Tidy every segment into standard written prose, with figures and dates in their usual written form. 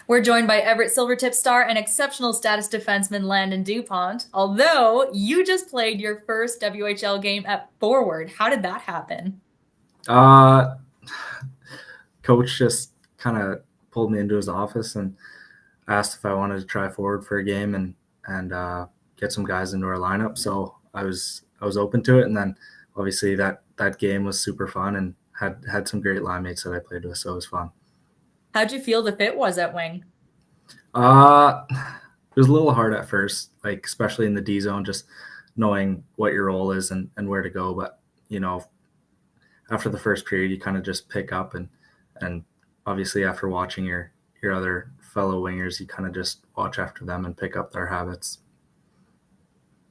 We're joined by Everett Silvertips star and exceptional status defenseman Landon DuPont. Although you just played your first WHL game at forward, how did that happen? Uh, Coach just kind of pulled me into his office and asked if I wanted to try forward for a game and get some guys into our lineup. So I was open to it, and then obviously that game was super fun and had some great line mates that I played with, so it was fun. How'd you feel the fit was at wing? It was a little hard at first, like especially in the D zone, just knowing what your role is and where to go. But you know, after the first period, you kind of just pick up and obviously after watching your other fellow wingers, you kind of just watch after them and pick up their habits.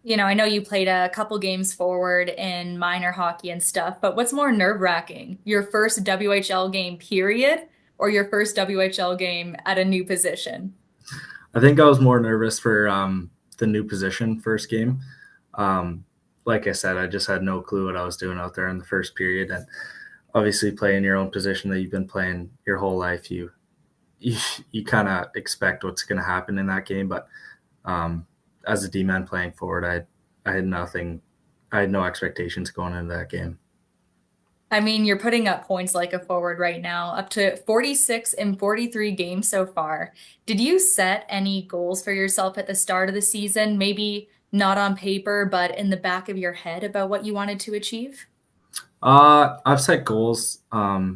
I know you played a couple games forward in minor hockey and stuff, but what's more nerve-wracking? Your first WHL game, period, or your first WHL game at a new position? I think I was more nervous for the new position first game. Um, like I said, I just had no clue what I was doing out there in the first period, and obviously playing your own position that you've been playing your whole life, you, you kind of expect what's going to happen in that game. But um, as a D man playing forward, I had nothing, I had no expectations going into that game. I mean, you're putting up points like a forward right now, up to 46 in 43 games so far. Did you set any goals for yourself at the start of the season? Maybe not on paper, but in the back of your head about what you wanted to achieve? I've set goals. I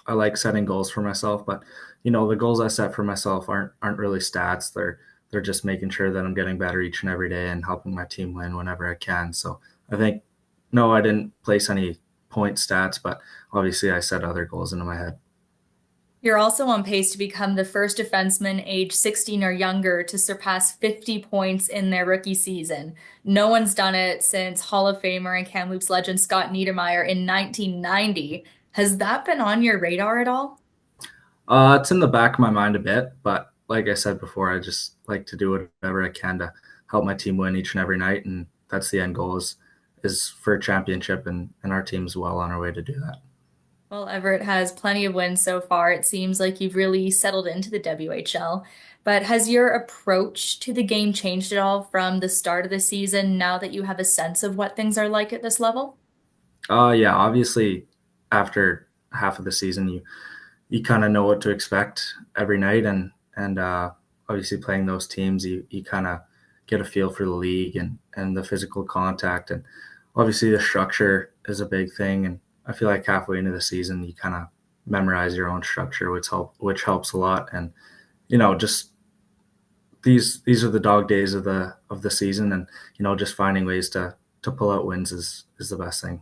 like setting goals for myself, but the goals I set for myself aren't really stats. They're just making sure that I'm getting better each and every day and helping my team win whenever I can. So I think no, I didn't place any point stats, but obviously I set other goals into my head. You're also on pace to become the first defenseman age 16 or younger to surpass 50 points in their rookie season. No one's done it since Hall of Famer and Kamloops legend Scott Niedermayer in 1990. Has that been on your radar at all? It's in the back of my mind a bit, but like I said before, I just like to do whatever I can to help my team win each and every night, and that's the end goal is for a championship, and our team's well on our way to do that. Well, Everett has plenty of wins so far. It seems like you've really settled into the WHL. But has your approach to the game changed at all from the start of the season now that you have a sense of what things are like at this level? Yeah, obviously after half of the season, you kind of know what to expect every night, and obviously playing those teams, you kind of get a feel for the league and the physical contact, and obviously the structure is a big thing. And I feel like halfway into the season, you kind of memorize your own structure, which helps a lot. And just these are the dog days of the season, and just finding ways to pull out wins is the best thing.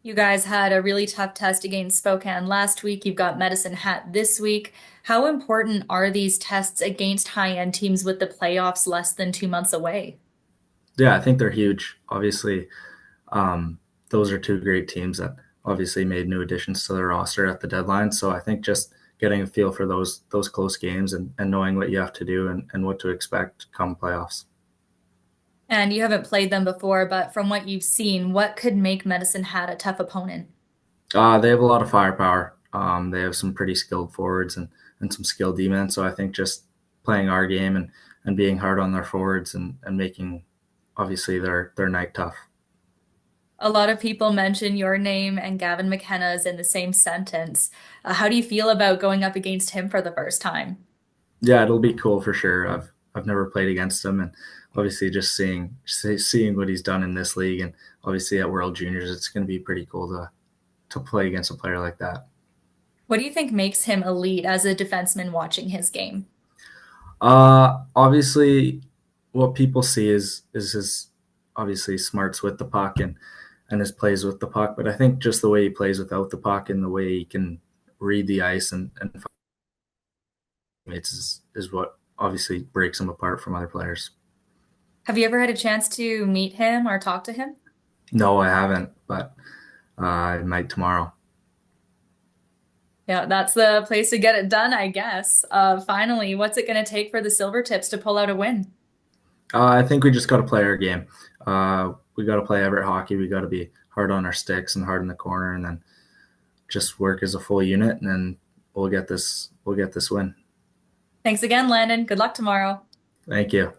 You guys had a really tough test against Spokane last week. You've got Medicine Hat this week. How important are these tests against high-end teams with the playoffs less than 2 months away? Yeah, I think they're huge. Obviously, those are two great teams that obviously made new additions to their roster at the deadline. So I think just getting a feel for those close games and knowing what you have to do and what to expect come playoffs. And you haven't played them before, but from what you've seen, what could make Medicine Hat a tough opponent? They have a lot of firepower. They have some pretty skilled forwards and some skilled D-men. So I think just playing our game and being hard on their forwards and making obviously their night tough. A lot of people mention your name and Gavin McKenna's in the same sentence. How do you feel about going up against him for the first time? Yeah, it'll be cool for sure. I've never played against him, and obviously just seeing what he's done in this league, and obviously at World Juniors, it's going to be pretty cool to play against a player like that. What do you think makes him elite as a defenseman watching his game? Obviously, what people see is his obviously smarts with the puck and his plays with the puck, but I think just the way he plays without the puck and the way he can read the ice and find mates is what obviously breaks him apart from other players. Have you ever had a chance to meet him or talk to him? No, I haven't, but I might tomorrow. Yeah, that's the place to get it done, I guess. Finally, what's it going to take for the Silvertips to pull out a win? I think we just got to play our game. We got to play Everett hockey. We got to be hard on our sticks and hard in the corner, and then just work as a full unit, and then we'll get this win. Thanks again, Landon. Good luck tomorrow. Thank you.